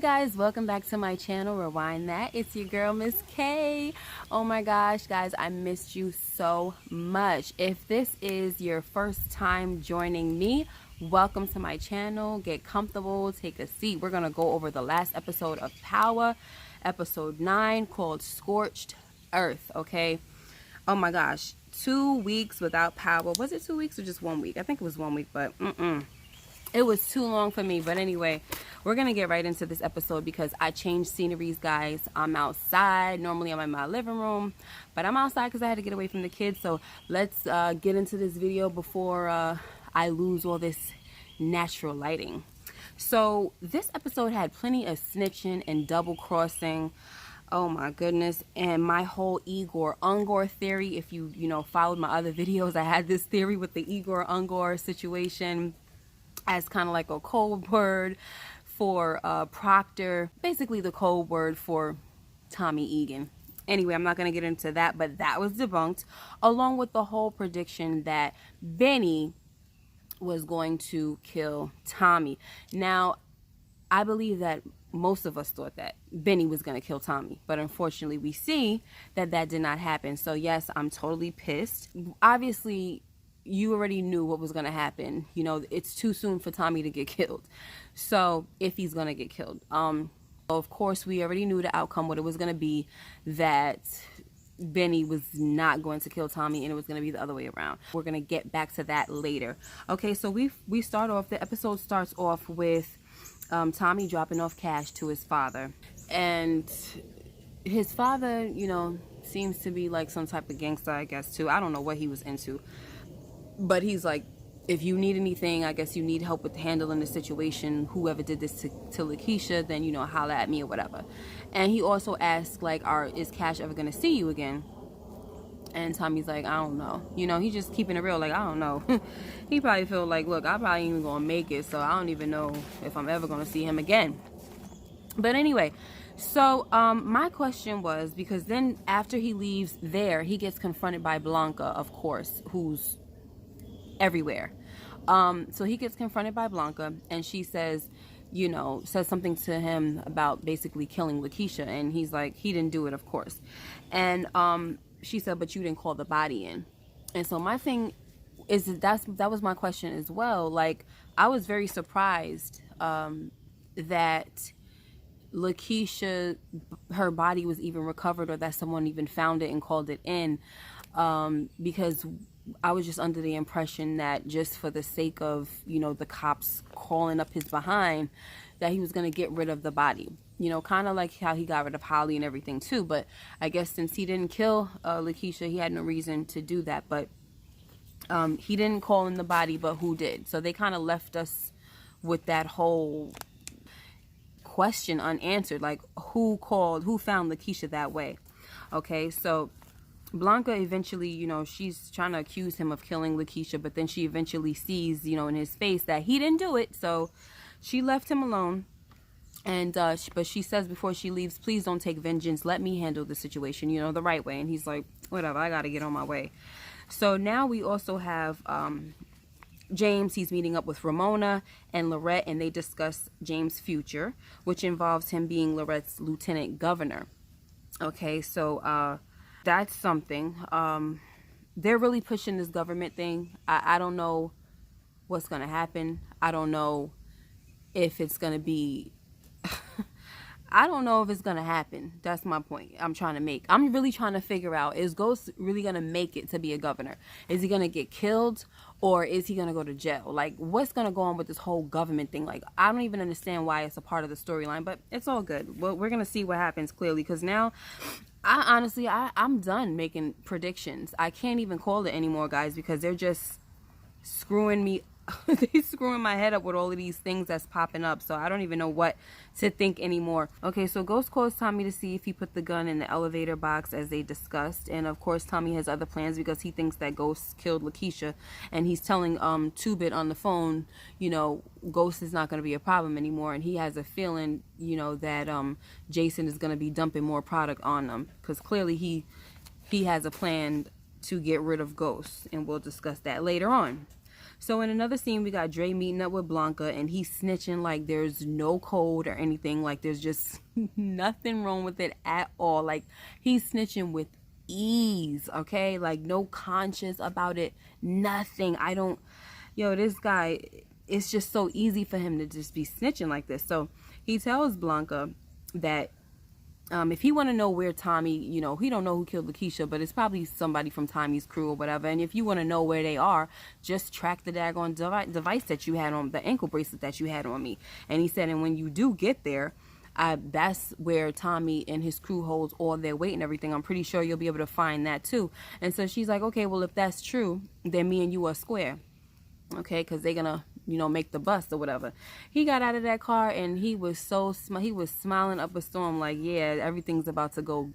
guys, welcome back to my channel. Rewind that. It's your girl Miss K. Oh my gosh, guys, I missed you so much. If this is your first time joining me, welcome to my channel. Get comfortable, take a seat. We're gonna go over the last episode of Power, episode 9, called Scorched Earth. Okay, oh my gosh, 2 weeks without Power. Was it 2 weeks or just 1 week? I think it was 1 week, but it was too long for me. But anyway, we're gonna get right into this episode because I changed sceneries, guys. I'm outside. Normally I'm in my living room, but I'm outside because I had to get away from the kids. So let's get into this video before I lose all this natural lighting. So this episode had plenty of snitching and double crossing. Oh my goodness. And my whole Igor Ungor theory, if you followed my other videos, I had this theory with the Igor Ungor situation as kind of like a code word for Proctor, basically the code word for Tommy Egan. Anyway, I'm not going to get into that, but that was debunked, along with the whole prediction that Benny was going to kill Tommy. Now, I believe that most of us thought that Benny was going to kill Tommy, but unfortunately we see that that did not happen. So yes, I'm totally pissed. Obviously, you already knew what was going to happen. You know, it's too soon for Tommy to get killed. So if he's going to get killed, of course, we already knew the outcome, what it was going to be, that Benny was not going to kill Tommy and it was going to be the other way around. We're going to get back to that later. Okay, so we start off, the episode starts off with Tommy dropping off cash to his father. And his father, seems to be like some type of gangster, I guess, too. I don't know what he was into. But he's like, if you need anything, I guess you need help with handling the situation, whoever did this to Lakeisha, then, holla at me or whatever. And he also asked, like, is Cash ever going to see you again? And Tommy's like, I don't know. He's just keeping it real, like, I don't know. He probably feel like, look, I probably ain't even going to make it, so I don't even know if I'm ever going to see him again. But anyway, so my question was, because then after he leaves there, he gets confronted by Blanca, of course, who's everywhere. So he gets confronted by Blanca, and she says something to him about basically killing Lakeisha, and he's like, he didn't do it, of course. And she said, but you didn't call the body in. And so my thing is that was my question as well. Like, I was very surprised that Lakeisha, her body was even recovered, or that someone even found it and called it in, because I was just under the impression that just for the sake of, the cops calling up his behind, that he was going to get rid of the body. Kind of like how he got rid of Holly and everything too. But I guess since he didn't kill Lakeisha, he had no reason to do that. But he didn't call in the body, but who did? So they kind of left us with that whole question unanswered. Like, who found Lakeisha that way? Okay, so Blanca eventually, she's trying to accuse him of killing Lakeisha, but then she eventually sees, in his face that he didn't do it. So she left him alone. And but she says before she leaves, please don't take vengeance. Let me handle the situation, the right way. And he's like, whatever, I got to get on my way. So now we also have James. He's meeting up with Ramona and Lorette, and they discuss James' future, which involves him being Lorette's lieutenant governor. Okay, so that's something. They're really pushing this government thing. I don't know what's going to happen. I don't know if it's going to be... I don't know if it's going to happen. That's my point I'm trying to make. I'm really trying to figure out, is Ghost really going to make it to be a governor? Is he going to get killed, or is he going to go to jail? Like, what's going to go on with this whole government thing? Like, I don't even understand why it's a part of the storyline, but it's all good. Well, we're going to see what happens clearly, because now... I'm done making predictions. I can't even call it anymore, guys, because they're just screwing me. They're screwing my head up with all of these things that's popping up. So I don't even know what to think anymore. Okay, so Ghost calls Tommy to see if he put the gun in the elevator box as they discussed. And of course, Tommy has other plans because he thinks that Ghost killed Lakeisha. And he's telling Two-Bit on the phone, Ghost is not going to be a problem anymore. And he has a feeling, that Jason is going to be dumping more product on them. Because clearly he has a plan to get rid of Ghost. And we'll discuss that later on. So in another scene, we got Dre meeting up with Blanca, and he's snitching like there's no code or anything. Like there's just nothing wrong with it at all. Like he's snitching with ease, okay? Like no conscience about it, nothing. This guy, it's just so easy for him to just be snitching like this. So he tells Blanca that if he want to know where Tommy, he don't know who killed Lakeisha, but it's probably somebody from Tommy's crew or whatever. And if you want to know where they are, just track the daggone device that you had on, the ankle bracelet that you had on me. And he said, and when you do get there, that's where Tommy and his crew holds all their weight and everything. I'm pretty sure you'll be able to find that too. And so she's like, okay, well, if that's true, then me and you are square. Okay, because they're gonna make the bust or whatever. He got out of that car and he was smiling up a storm, like, yeah, everything's about to go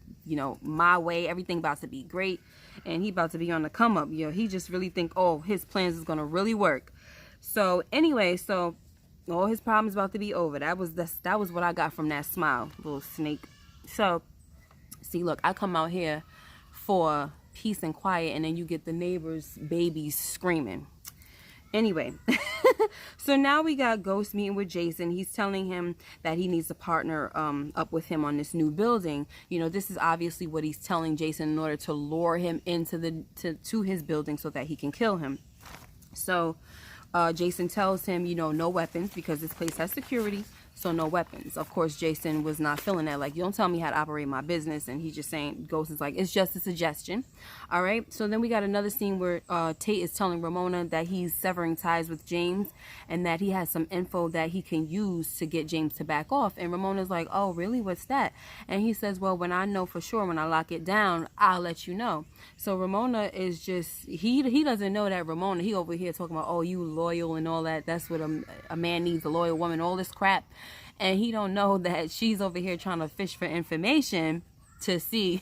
my way, everything about to be great, and he about to be on the come up. He just really think, oh, his plans is gonna really work. So anyway, all his problems about to be over. That was what I got from that smile, little snake. So see, look, I come out here for peace and quiet, and then you get the neighbors' babies screaming. Anyway, so now we got Ghost meeting with Jason. He's telling him that he needs to partner up with him on this new building. This is obviously what he's telling Jason in order to lure him into to his building so that he can kill him. So Jason tells him, no weapons, because this place has security. So no weapons. Of course, Jason was not feeling that. Like, you don't tell me how to operate my business. And he's just saying, Ghost is like, it's just a suggestion. All right. So then we got another scene where Tate is telling Ramona that he's severing ties with James and that he has some info that he can use to get James to back off. And Ramona's like, oh, really? What's that? And he says, well, when I know for sure, when I lock it down, I'll let you know. So Ramona is just, he doesn't know that Ramona, he over here talking about, oh, you loyal and all that. That's what a man needs, a loyal woman, all this crap. And he don't know that she's over here trying to fish for information to see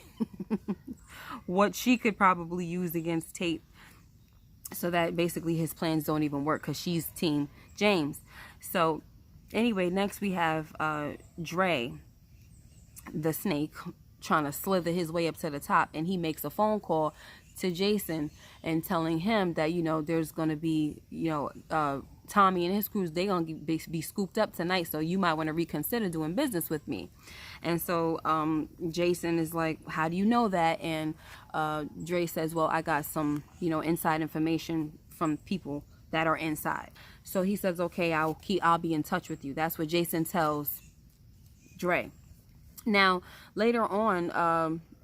what she could probably use against Tate, so that basically his plans don't even work, because she's team James. So anyway, next we have Dre, the snake, trying to slither his way up to the top, and he makes a phone call to Jason and telling him that there's going to be Tommy and his crews, they gonna be scooped up tonight, so you might want to reconsider doing business with me. And so Jason is like, how do you know that? And Dre says, well, I got some inside information from people that are inside. So he says, okay, I'll be in touch with you. That's what Jason tells Dre. Now later on,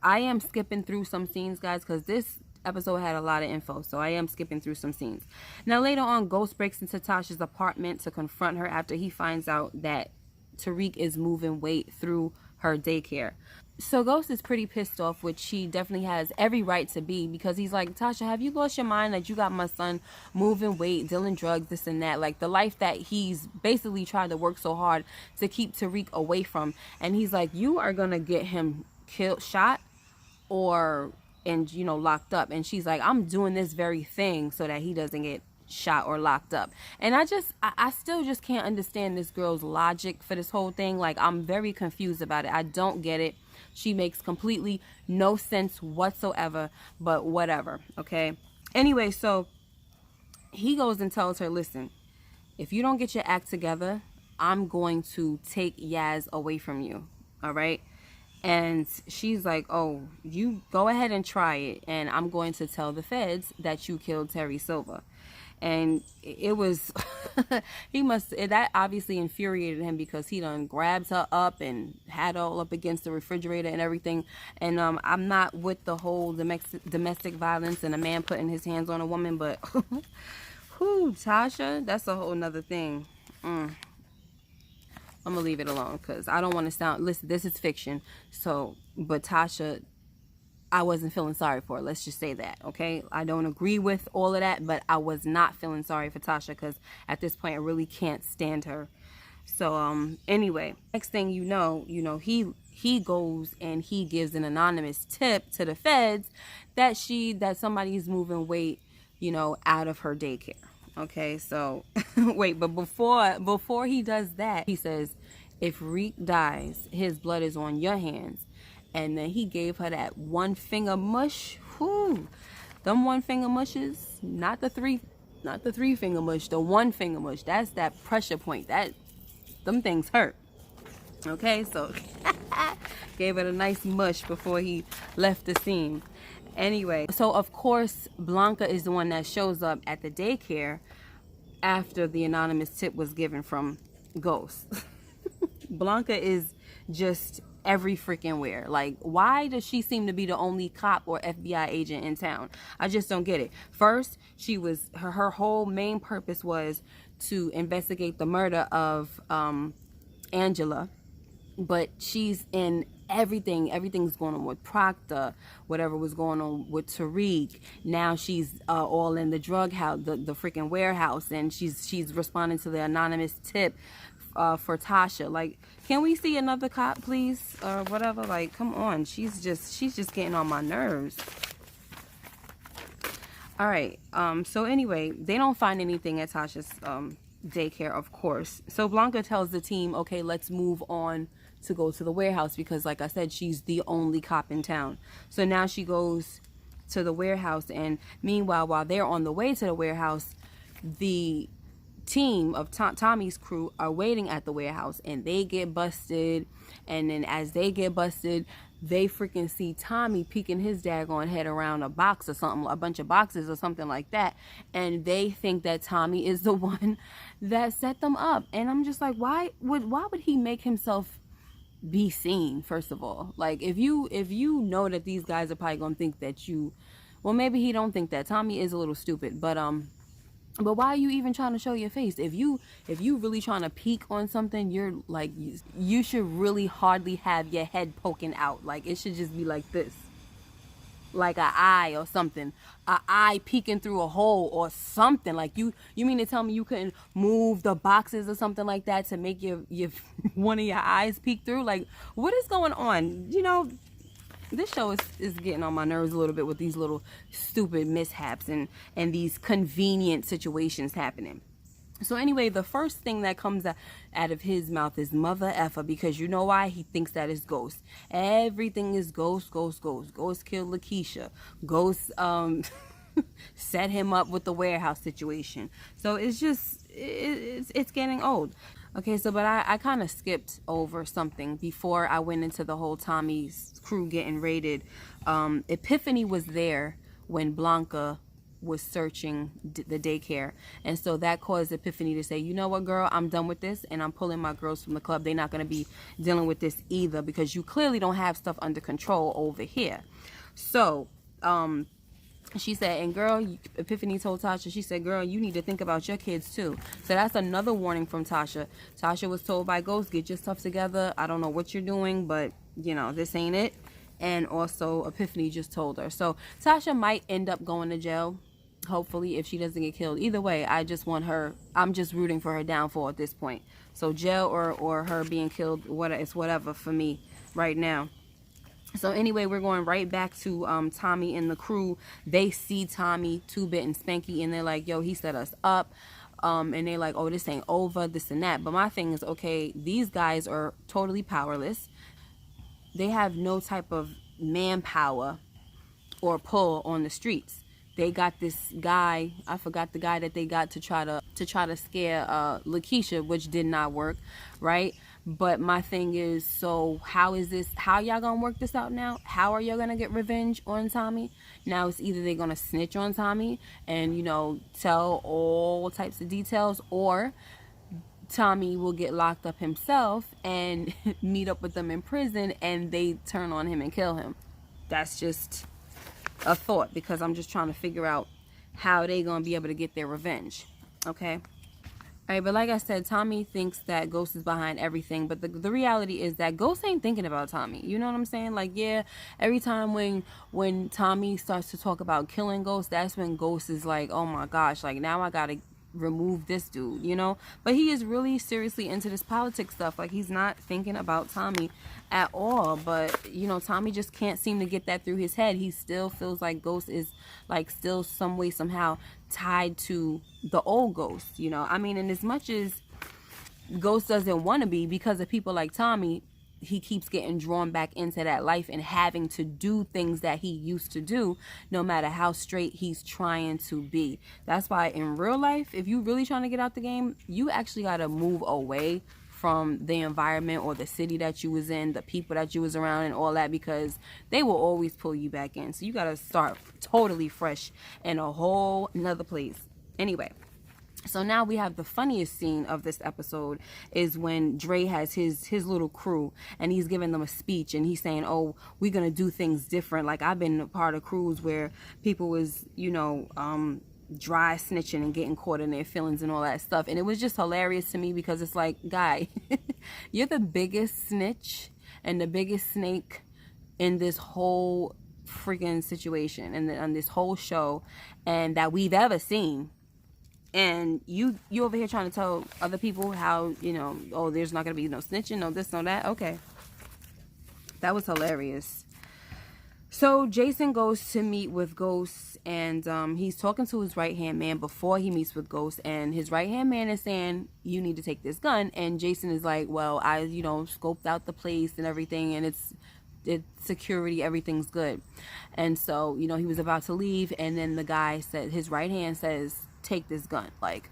I am skipping through some scenes, guys, because this episode had a lot of info, so I am skipping through some scenes. Now later on, Ghost breaks into Tasha's apartment to confront her after he finds out that Tariq is moving weight through her daycare. So Ghost is pretty pissed off, which she definitely has every right to be, because he's like, Tasha, have you lost your mind that you got my son moving weight, dealing drugs, this and that, like the life that he's basically tried to work so hard to keep Tariq away from. And he's like, you are gonna get him shot or locked up. And she's like, I'm doing this very thing so that he doesn't get shot or locked up. And I still just can't understand this girl's logic for this whole thing. Like, I'm very confused about it. I don't get it. She makes completely no sense whatsoever, but whatever. Okay. Anyway, so he goes and tells her, listen, if you don't get your act together, I'm going to take Yaz away from you. All right. And she's like, oh, you go ahead and try it, and I'm going to tell the feds that you killed Terry Silva. And it was, that obviously infuriated him, because he done grabbed her up and had her all up against the refrigerator and everything. And I'm not with the whole domestic violence and a man putting his hands on a woman, but whew, Tasha, that's a whole nother thing. I'm gonna leave it alone, because I don't want to sound, listen, this is fiction. So, but Tasha, I wasn't feeling sorry for her. Let's just say that, okay? I don't agree with all of that, but I was not feeling sorry for Tasha, because at this point I really can't stand her. So anyway, next thing you know, he goes and he gives an anonymous tip to the feds that somebody's moving weight, out of her daycare. Okay, so wait, but before he does that, he says, if Reek dies, his blood is on your hands. And then he gave her that one finger mush. Whoo, them one finger mushes, not the three Not the 3-finger mush, the 1-finger mush. That's that pressure point. Them things hurt. Okay, so gave it a nice mush before he left the scene. Anyway, so of course Blanca is the one that shows up at the daycare after the anonymous tip was given from Ghost. Blanca is just every freaking where. Like, why does she seem to be the only cop or FBI agent in town? I just don't get it. First, she was her whole main purpose was to investigate the murder of Angela, but she's in everything. Everything's going on with Proctor, whatever was going on with Tariq. Now she's all in the drug house, the freaking warehouse, and she's responding to the anonymous tip for Tasha. Like, can we see another cop, please, or whatever? Like, come on, she's just getting on my nerves. All right, so anyway, they don't find anything at Tasha's daycare, of course. So Blanca tells the team, okay, let's move on to go to the warehouse, because like I said, she's the only cop in town. So now she goes to the warehouse, and meanwhile, while they're on the way to the warehouse, the team of Tommy's crew are waiting at the warehouse, and they get busted. And then as they get busted, they freaking see Tommy peeking his daggone head around a box or something, a bunch of boxes or something like that, and they think that Tommy is the one that set them up. And I'm just like, why would he make himself be seen? First of all, like, if you know that these guys are probably gonna think that you, well, maybe he don't think that. Tommy is a little stupid, but why are you even trying to show your face? If you really trying to peek on something, you're like, you should really hardly have your head poking out. Like, it should just be like this, like an eye or something, an eye peeking through a hole or something. Like, you mean to tell me you couldn't move the boxes or something like that to make your one of your eyes peek through? Like, what is going on? You know, this show is getting on my nerves a little bit with these little stupid mishaps and these convenient situations happening. So anyway, the first thing that comes out of his mouth is mother effer, because you know why? He thinks that is Ghost. Everything is Ghost, Ghost, Ghost. Ghost killed Lakeisha. Ghost set him up with the warehouse situation. So it's just, it's getting old. Okay, so but I kind of skipped over something before I went into the whole Tommy's crew getting raided. Epiphany was there when Blanca was searching the daycare, and so that caused Epiphany to say, you know what, girl, I'm done with this, and I'm pulling my girls from the club. They're not going to be dealing with this either, because you clearly don't have stuff under control over here. So she said, and girl, Epiphany told Tasha, she said, girl, you need to think about your kids too. So that's another warning from Tasha. Tasha was told by Ghost, get your stuff together. I don't know what you're doing, but you know, this ain't it. And also Epiphany just told her. So Tasha might end up going to jail, hopefully, if she doesn't get killed. Either way, I just want her, I'm just rooting for her downfall at this point. So jail or her being killed, it's whatever for me right now. So anyway, we're going right back to Tommy and the crew. They see Tommy, 2-Bit and Spanky, and they're like, yo, he set us up. And they're like, oh, this ain't over, this and that. But my thing is, okay, these guys are totally powerless. They have no type of manpower or pull on the streets. They got this guy, I forgot the guy that they got to try to scare Lakeisha, which did not work, right? But my thing is, so how y'all gonna work this out now? How are y'all gonna get revenge on Tommy? Now it's either they're gonna snitch on Tommy and, you know, tell all types of details, or Tommy will get locked up himself and meet up with them in prison, and they turn on him and kill him. That's just a thought, because I'm just trying to figure out how they gonna be able to get their revenge. Okay. All right, but like I said, Tommy thinks that Ghost is behind everything, but the reality is that Ghost ain't thinking about Tommy. You know what I'm saying? Like, yeah, every time when Tommy starts to talk about killing Ghost, that's when Ghost is like, oh my gosh, like, now I gotta remove this dude, you know? But he is really seriously into this politics stuff. Like, he's not thinking about Tommy at all. But, you know, Tommy just can't seem to get that through his head. He still feels like Ghost is, like, still some way, somehow tied to the old Ghost, you know? I mean, and as much as Ghost doesn't want to be, because of people like Tommy, he keeps getting drawn back into that life and having to do things that he used to do, no matter how straight he's trying to be. That's why in real life, if you really trying to get out the game, you actually got to move away from the environment or the city that you was in, the people that you was around and all that, because they will always pull you back in. So you got to start totally fresh in a whole nother place. Anyway, so now we have the funniest scene of this episode is when Dre has his little crew and he's giving them a speech and he's saying, oh, we're going to do things different. Like, I've been a part of crews where people was, you know, dry snitching and getting caught in their feelings and all that stuff. And it was just hilarious to me because it's like, guy, you're the biggest snitch and the biggest snake in this whole freaking situation and on this whole show and that we've ever seen. And you over here trying to tell other people how, you know, oh, there's not going to be no snitching, no this, no that. Okay. That was hilarious. So Jason goes to meet with Ghost and he's talking to his right-hand man before he meets with Ghost. And his right-hand man is saying, you need to take this gun. And Jason is like, well, I, you know, scoped out the place and everything. And it's security, everything's good. And so, you know, he was about to leave. And then the guy said, his right hand says, take this gun. Like,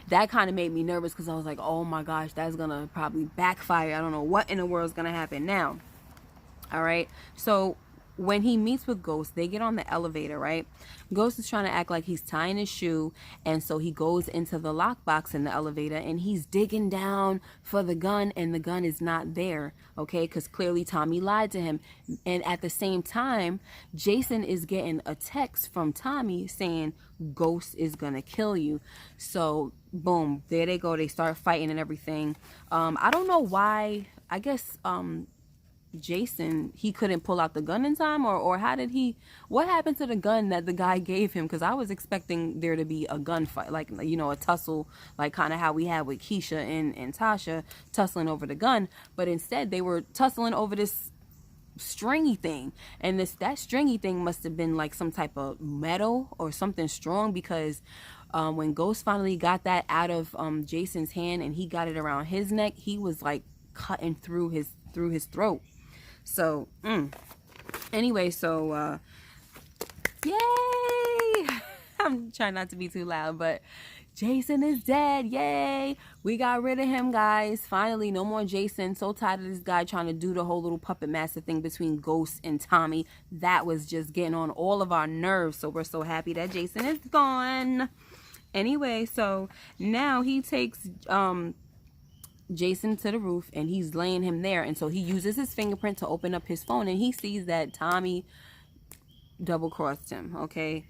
that kind of made me nervous because I was like, oh my gosh, that's gonna probably backfire. I don't know what in the world is gonna happen now. All right, so when he meets with Ghost, they get on the elevator, right? Ghost is trying to act like he's tying his shoe, and so he goes into the lockbox in the elevator and he's digging down for the gun, and the gun is not there, okay? Because clearly Tommy lied to him. And at the same time, Jason is getting a text from Tommy saying Ghost is gonna kill you. So boom, there they go. They start fighting and everything. I don't know why. I guess Jason, he couldn't pull out the gun in time, or how did he, what happened to the gun that the guy gave him? Because I was expecting there to be a gunfight, like, you know, a tussle, like kind of how we had with Keisha and Tasha tussling over the gun, but instead they were tussling over this stringy thing, and that stringy thing must have been like some type of metal or something strong, because when Ghost finally got that out of Jason's hand and he got it around his neck, he was like cutting through his throat. So anyway, so yay. I'm trying not to be too loud, but Jason is dead. Yay, we got rid of him, guys. Finally, no more Jason. So tired of this guy trying to do the whole little puppet master thing between Ghost and Tommy. That was just getting on all of our nerves. So we're so happy that Jason is gone. Anyway, so now he takes Jason to the roof and he's laying him there, and so he uses his fingerprint to open up his phone, and he sees that Tommy double-crossed him, okay,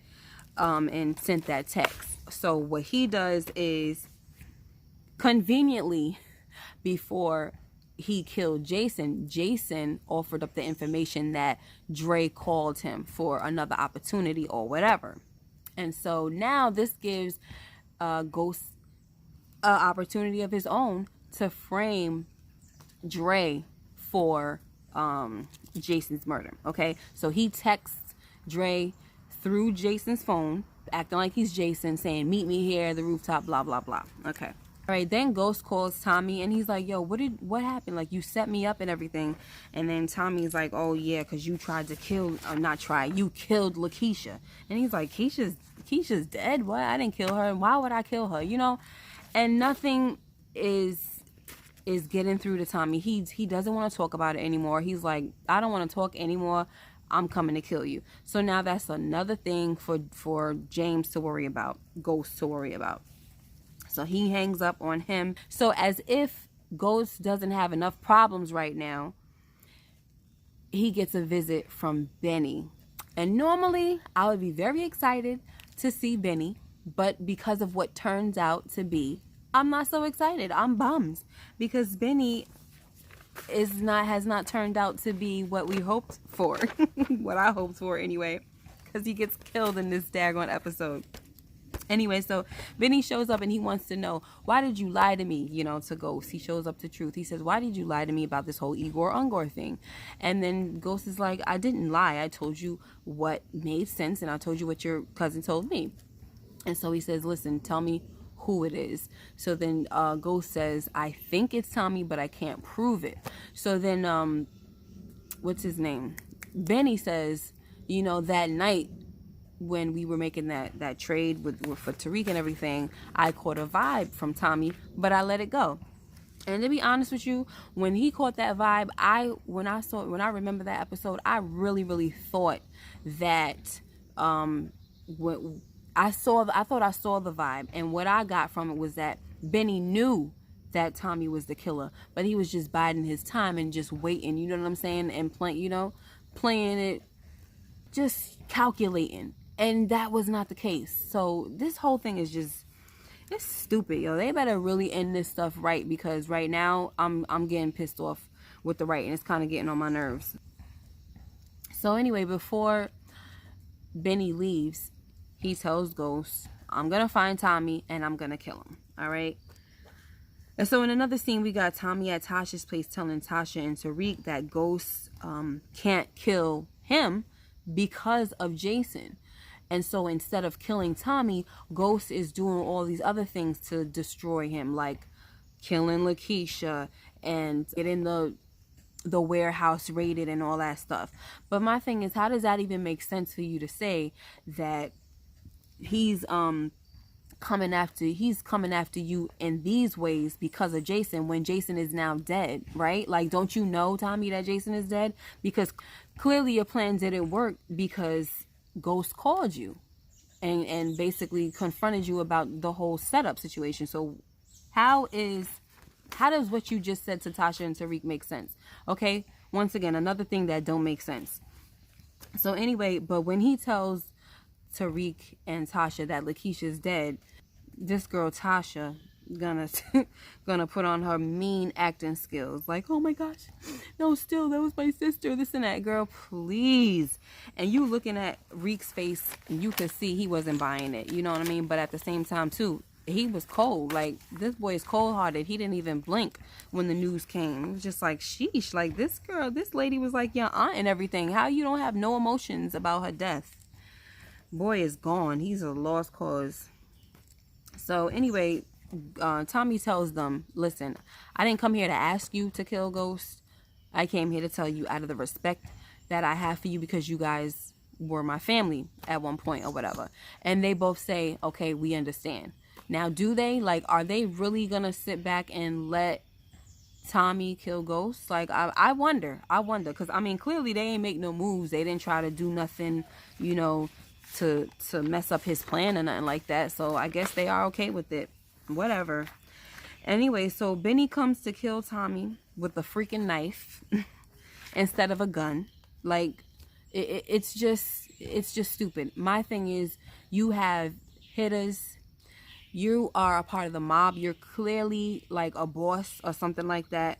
and sent that text. So what he does is, conveniently, before he killed Jason, Jason offered up the information that Dre called him for another opportunity or whatever. And so now this gives Ghost an opportunity of his own to frame Dre for Jason's murder, okay? So he texts Dre through Jason's phone, acting like he's Jason, saying, meet me here at the rooftop, blah, blah, blah, okay? All right, then Ghost calls Tommy, and he's like, yo, what happened? Like, you set me up and everything. And then Tommy's like, oh, yeah, because you tried to kill, or not try, you killed Lakeisha. And he's like, Keisha's dead? What? I didn't kill her. Why would I kill her? You know? And nothing is getting through to Tommy. He doesn't want to talk about it anymore. He's like, I don't want to talk anymore. I'm coming to kill you. So now that's another thing for James to worry about, Ghost to worry about. So he hangs up on him. So as if Ghost doesn't have enough problems right now, he gets a visit from Benny. And normally I would be very excited to see Benny, but because of what turns out to be, I'm not so excited. I'm bummed because Benny has not turned out to be what we hoped for. What I hoped for anyway, because he gets killed in this daggone episode. Anyway, so Benny shows up and he wants to know, why did you lie to me, you know, to Ghost? He shows up to Truth. He says, why did you lie to me about this whole Igor Ungor thing? And then Ghost is like, I didn't lie. I told you what made sense, and I told you what your cousin told me. And so he says, listen, tell me who it is. So then Ghost says, I think it's Tommy, but I can't prove it. So then what's his name? Benny says, you know, that night when we were making that trade for Tariq and everything, I caught a vibe from Tommy, but I let it go. And to be honest with you, when he caught that vibe, when I remember that episode, I really thought that what I thought I saw the vibe, and what I got from it was that Benny knew that Tommy was the killer, but he was just biding his time and just waiting, you know what I'm saying, and playing it, just calculating. And that was not the case. So this whole thing is just, it's stupid, yo. They better really end this stuff right, because right now I'm getting pissed off with the writing. It's kind of getting on my nerves. So anyway, before Benny leaves, he tells Ghost, I'm gonna find Tommy and I'm gonna kill him. All right. And so in another scene, we got Tommy at Tasha's place telling Tasha and Tariq that Ghost can't kill him because of Jason. And so instead of killing Tommy, Ghost is doing all these other things to destroy him, like killing Lakeisha and getting the warehouse raided and all that stuff. But my thing is, how does that even make sense for you to say that he's coming after you in these ways because of Jason, when Jason is now dead, right? Like, don't you know, Tommy, that Jason is dead? Because clearly your plan didn't work, because Ghost called you and basically confronted you about the whole setup situation. So how does what you just said to Tasha and Tariq make sense? Okay, once again, another thing that don't make sense. So anyway, but when he tells Tariq and Tasha that Lakeisha's dead, this girl Tasha gonna put on her mean acting skills, like, oh my gosh, no, still, that was my sister, this and that. Girl, please. And you looking at Reek's face, you could see he wasn't buying it, you know what I mean? But at the same time too, he was cold. Like, this boy is cold-hearted. He didn't even blink when the news came. It was just like, sheesh, like, this lady was like your aunt and everything. How you don't have no emotions about her death? Boy is gone. He's a lost cause. So anyway, Tommy tells them, listen, I didn't come here to ask you to kill Ghost. I came here to tell you, out of the respect that I have for you, because you guys were my family at one point or whatever. And they both say, okay, we understand. Now, do they? Like, are they really gonna sit back and let Tommy kill Ghost? Like, I wonder, because I mean, clearly they ain't make no moves. They didn't try to do nothing, you know, to mess up his plan or nothing like that. So I guess they are okay with it. Whatever. Anyway, so Benny comes to kill Tommy with a freaking knife instead of a gun. Like, it's just stupid. My thing is, you have hitters. You are a part of the mob. You're clearly like a boss or something like that.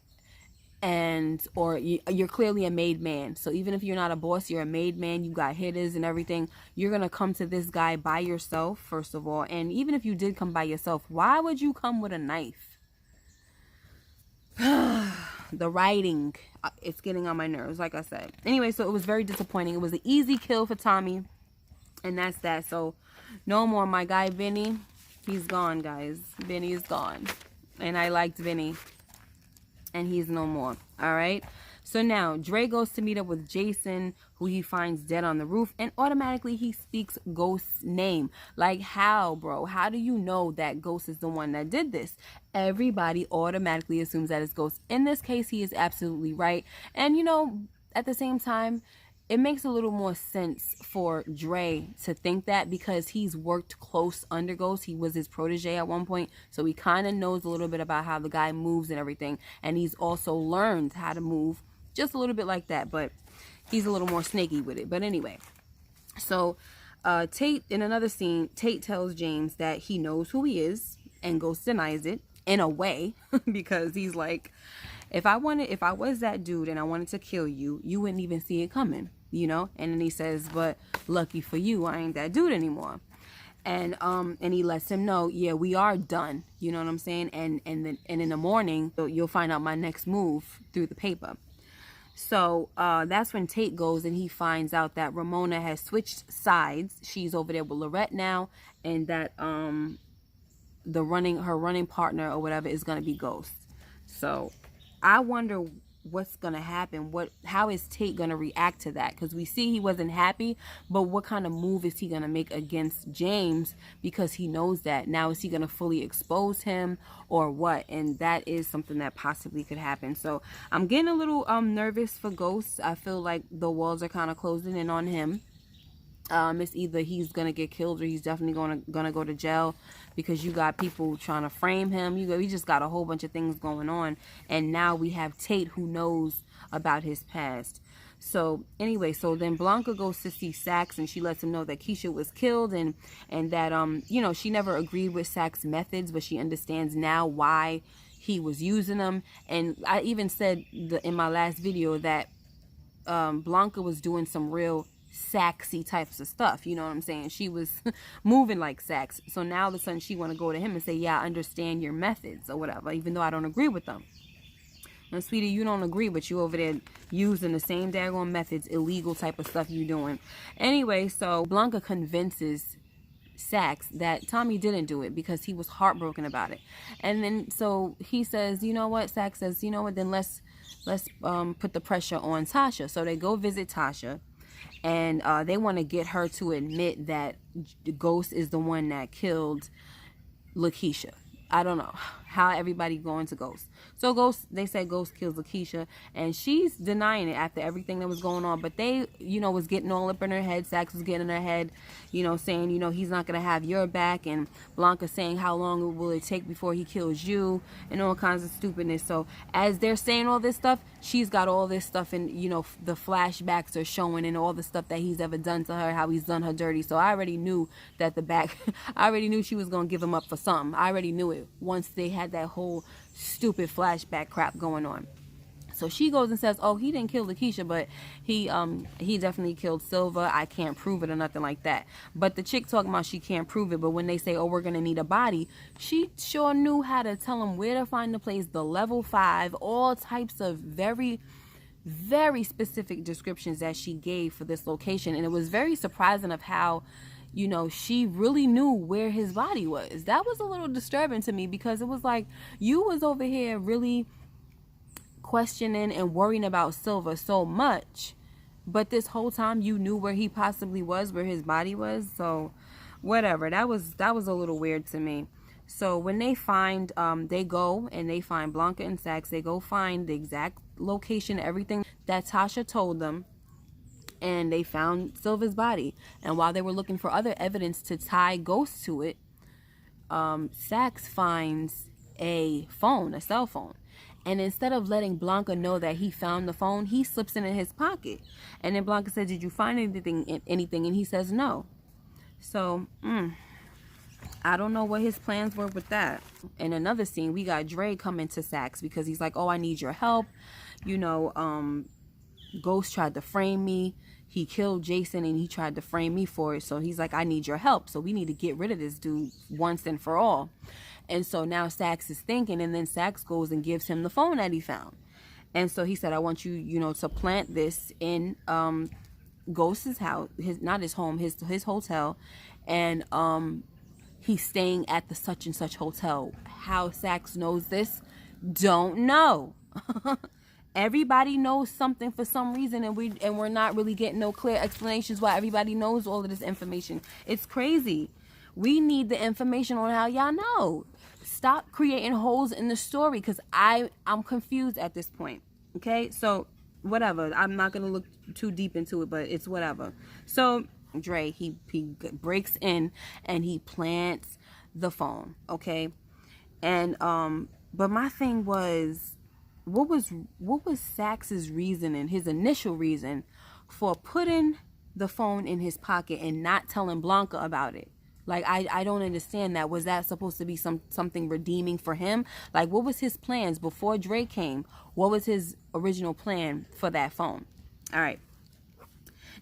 Or you're clearly a made man. So even if you're not a boss, you're a made man. You got hitters and everything. You're going to come to this guy by yourself, first of all. And even if you did come by yourself, why would you come with a knife? The writing, it's getting on my nerves, like I said. Anyway, so it was very disappointing. It was an easy kill for Tommy. And that's that. So no more my guy Benny. He's gone, guys. Benny is gone. And I liked Benny. And he's no more. All right. So now Dre goes to meet up with Jason, who he finds dead on the roof, and automatically he speaks Ghost's name. Like, how, bro? How do you know that Ghost is the one that did this? Everybody automatically assumes that it's Ghost. In this case, he is absolutely right. And, you know, at the same time, it makes a little more sense for Dre to think that, because he's worked close under Ghost. He was his protege at one point, so he kind of knows a little bit about how the guy moves and everything. And he's also learned how to move just a little bit like that, but he's a little more snaky with it. But anyway, so Tate, in another scene, Tate tells James that he knows who he is, and Ghost denies it in a way, because he's like, if I was that dude and I wanted to kill you, you wouldn't even see it coming, you know? And then he says, but lucky for you, I ain't that dude anymore. And he lets him know, yeah, we are done. You know what I'm saying? And in the morning, you'll find out my next move through the paper. So that's when Tate goes and he finds out that Ramona has switched sides. She's over there with Lorette now, and that her running partner or whatever is going to be Ghost. So I wonder what's going to happen. How is Tate going to react to that? Because we see he wasn't happy, but what kind of move is he going to make against James, because he knows that now? Is he going to fully expose him or what? And that is something that possibly could happen. So I'm getting a little nervous for Ghost. I feel like the walls are kind of closing in on him. It's either he's gonna get killed or he's definitely gonna go to jail, because you got people trying to frame him. We just got a whole bunch of things going on, and now we have Tate, who knows about his past. So anyway, so then Blanca goes to see Saxe, and she lets him know that Keisha was killed, and that you know, she never agreed with Saxe's methods, but she understands now why he was using them. And I even said in my last video that Blanca was doing some real Saxy types of stuff, you know what I'm saying? She was moving like Saxe. So now all of a sudden she want to go to him and say, yeah, I understand your methods or whatever, even though I don't agree with them. And sweetie, you don't agree, but you over there using the same daggone methods, illegal type of stuff you doing. Anyway, so Blanca convinces Saxe that Tommy didn't do it because he was heartbroken about it. And then so he says, you know what? Saxe says, you know what? Then let's put the pressure on Tasha. So they go visit Tasha. And they want to get her to admit that Ghost is the one that killed Lakeisha. I don't know how everybody going to Ghost. So they said Ghost kills Lakeisha, and she's denying it after everything that was going on. But they, you know, was getting all up in her head. Saxe was getting in her head, you know, saying, you know, he's not going to have your back. And Blanca saying, how long will it take before he kills you, and all kinds of stupidness. So as they're saying all this stuff, she's got all this stuff, and, you know, the flashbacks are showing, and all the stuff that he's ever done to her, how he's done her dirty. So I already knew that I already knew she was going to give him up for something. I already knew it once they had that whole stupid flashback crap going on. So she goes and says, oh, he didn't kill Lakeisha, but he definitely killed Silver. I can't prove it or nothing like that. But the chick talking about she can't prove it, but when they say, oh, we're gonna need a body, she sure knew how to tell them where to find the place, the level 5, all types of very, very specific descriptions that she gave for this location. And it was very surprising of how, you know, she really knew where his body was. That was a little disturbing to me, because it was like, you was over here really questioning and worrying about Silver so much, but this whole time you knew where he possibly was, where his body was. So whatever, that was a little weird to me. So when they find they go and they find Blanca and Saxe, they go find the exact location, everything that Tasha told them, and they found Silver's body. And while they were looking for other evidence to tie Ghost to it, Saxe finds a phone, a cell phone. And instead of letting Blanca know that he found the phone, he slips it in his pocket. And then Blanca said, did you find anything? And he says no. So, I don't know what his plans were with that. In another scene, we got Dre coming to Saxe because he's like, oh, I need your help. You know, Ghost tried to frame me. He killed Jason and he tried to frame me for it. So he's like, I need your help. So we need to get rid of this dude once and for all. And so now Saxe is thinking, and then Saxe goes and gives him the phone that he found. And so he said, I want you, you know, to plant this in Ghost's house, not his home, his hotel. And he's staying at the such and such hotel. How Saxe knows this, don't know. Everybody knows something for some reason, and we're not really getting no clear explanations why everybody knows all of this information. It's crazy. We need the information on how y'all know. Stop creating holes in the story, because I'm confused at this point. Okay, so whatever. I'm not gonna look too deep into it, but it's whatever. So Dre, he breaks in and he plants the phone. Okay, and but my thing was, what was Saxe's reason, and his initial reason for putting the phone in his pocket and not telling Blanca about it? Like, I don't understand that. Was that supposed to be something redeeming for him? Like, what was his plans before Drake came? What was his original plan for that phone? All right.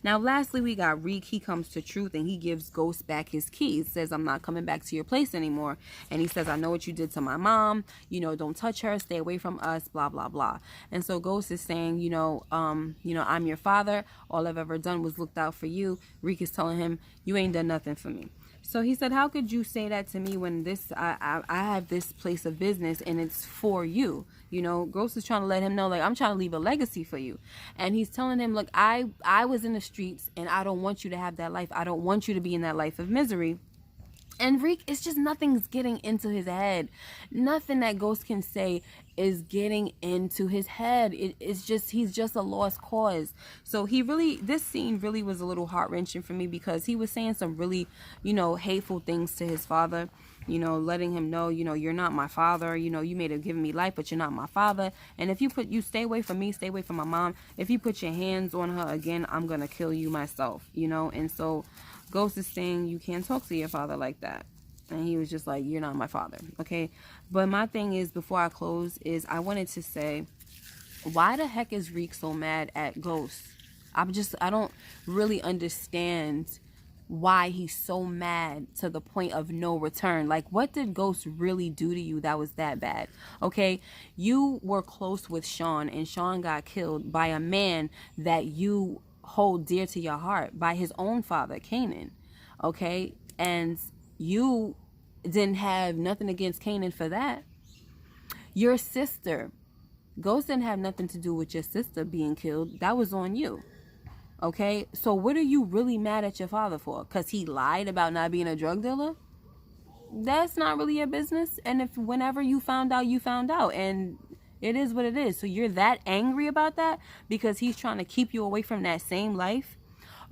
Now, lastly, we got Reek. He comes to Truth and he gives Ghost back his keys. Says, I'm not coming back to your place anymore. And he says, I know what you did to my mom. You know, don't touch her. Stay away from us. Blah, blah, blah. And so Ghost is saying, I'm your father. All I've ever done was looked out for you. Reek is telling him, you ain't done nothing for me. So he said, how could you say that to me when I have this place of business and it's for you? Ghost is trying to let him know, like, I'm trying to leave a legacy for you. And he's telling him, look, I was in the streets and I don't want you to have that life. I don't want you to be in that life of misery. And Reek, it's just nothing's getting into his head. Nothing that Ghost can say is getting into his head. He's just a lost cause. So this scene really was a little heart-wrenching for me because he was saying some really, hateful things to his father. Letting him know, you're not my father. You may have given me life, but you're not my father. And if you stay away from me, stay away from my mom. If you put your hands on her again, I'm going to kill you myself, And so Ghost is saying, you can't talk to your father like that. And he was just like, you're not my father. Okay. But my thing is, before I close, is I wanted to say, why the heck is Reek so mad at Ghost? I don't really understand why he's so mad to the point of no return. Like, what did Ghost really do to you that was that bad? Okay, you were close with Sean and Sean got killed by a man that you hold dear to your heart, by his own father, Canaan. Okay, and you didn't have nothing against Canaan for that. Your sister, Ghost didn't have nothing to do with your sister being killed. That was on you. Okay, so what are you really mad at your father for? Because he lied about not being a drug dealer? That's not really your business. And if whenever you found out, you found out. And it is what it is. So you're that angry about that because he's trying to keep you away from that same life?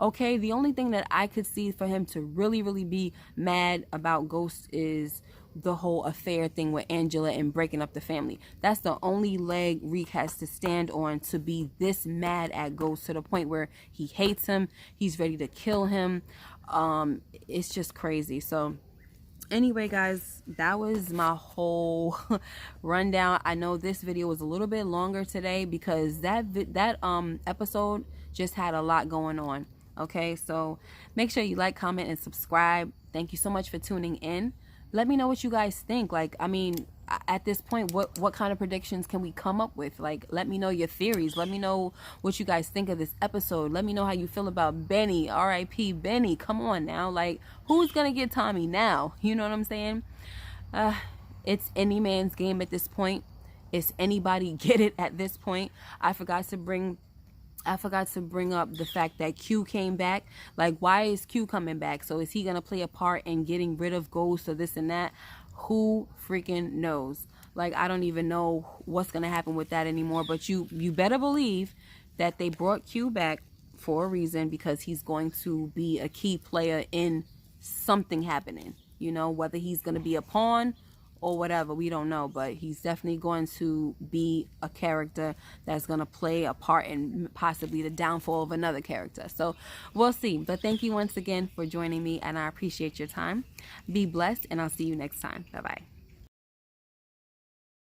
Okay, the only thing that I could see for him to really, really be mad about Ghost is the whole affair thing with Angela and breaking up the family. That's the only leg Reek has to stand on to be this mad at Ghost to the point where he hates him. He's ready to kill him. It's just crazy. So anyway, guys, that was my whole rundown. I know this video was a little bit longer today because that episode just had a lot going on. Okay, so make sure you like, comment, and subscribe. Thank you so much for tuning in. Let me know what you guys think. Like, I mean, at this point, what kind of predictions can we come up with? Like, let me know your theories. Let me know what you guys think of this episode. Let me know how you feel about Benny. R.I.P. Benny. Come on now. Like, who's gonna get Tommy now? You know what I'm saying? It's any man's game at this point. It's anybody get it at this point. I forgot to bring up the fact that Q came back. Like, why is Q coming back? So is he going to play a part in getting rid of Ghost or this and that? Who freaking knows? Like, I don't even know what's going to happen with that anymore. But you better believe that they brought Q back for a reason, because he's going to be a key player in something happening. Whether he's going to be a pawn or whatever, we don't know, but he's definitely going to be a character that's going to play a part in possibly the downfall of another character. So we'll see. But thank you once again for joining me, and I appreciate your time. Be blessed, and I'll see you next time. Bye-bye.